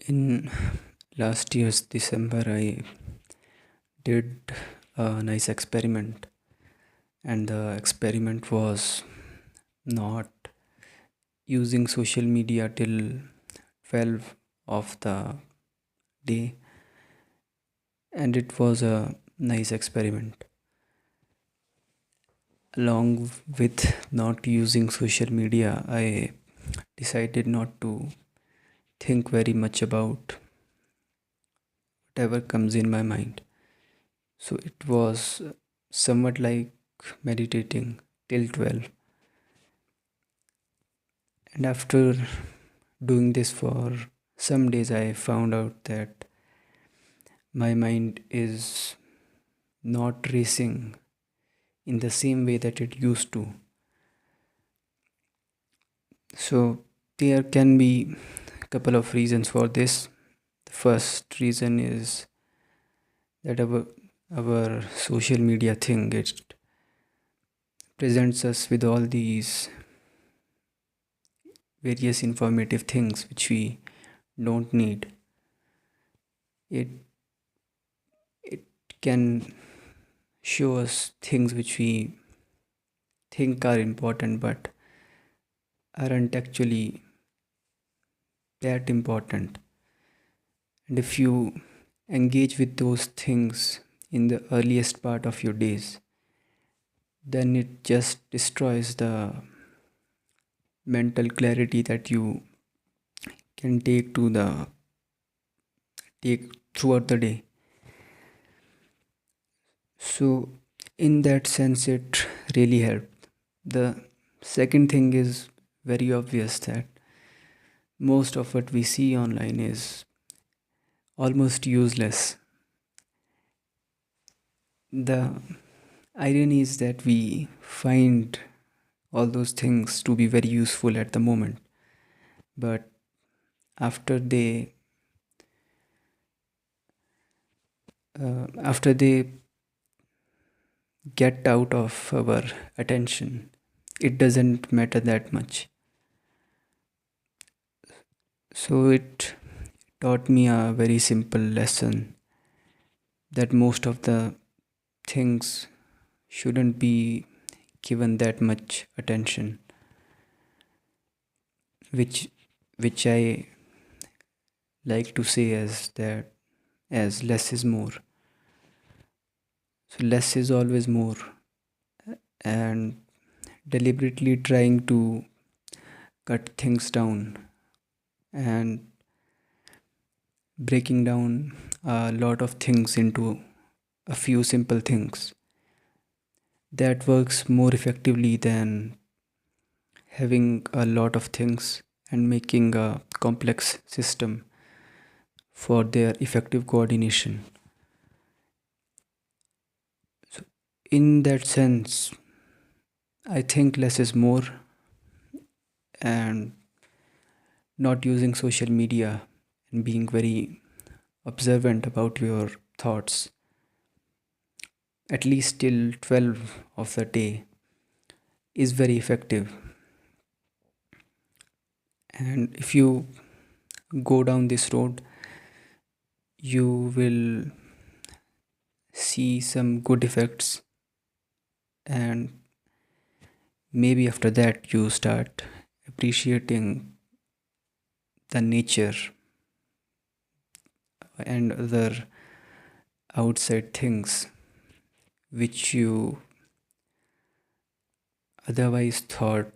In last year's December, I did a nice experiment, and the experiment was not using social media till 12 of the day, and it was a nice experiment. Along with not using social media, I decided not to think very much about whatever comes in my mind. So it was somewhat like meditating till 12. And after doing this for some days, I found out that my mind is not racing in the same way that it used to. So there can be a couple of reasons for this. The first reason is that our social media thing, it presents us with all these various informative things which we don't need. It it can show us things which we think are important but aren't actually that important. And if you engage with those things in the earliest part of your days, then it just destroys the mental clarity that you can take throughout the day. So in that sense it really helped. The second thing is very obvious, that most of what we see online is almost useless. The irony is that we find all those things to be very useful at the moment, but after they get out of our attention, it doesn't matter that much. So it taught me a very simple lesson, that most of the things shouldn't be given that much attention, which I like to say as that, as less is more. So less is always more, and deliberately trying to cut things down and breaking down a lot of things into a few simple things, that works more effectively than having a lot of things and making a complex system for their effective coordination. So in that sense, I think less is more, and not using social media and being very observant about your thoughts at least till 12 of the day is very effective. And if you go down this road, you will see some good effects, and maybe after that you start appreciating the nature and other outside things which you otherwise thought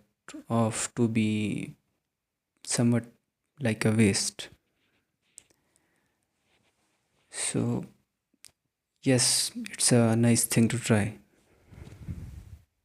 of to be somewhat like a waste. So yes, it's a nice thing to try.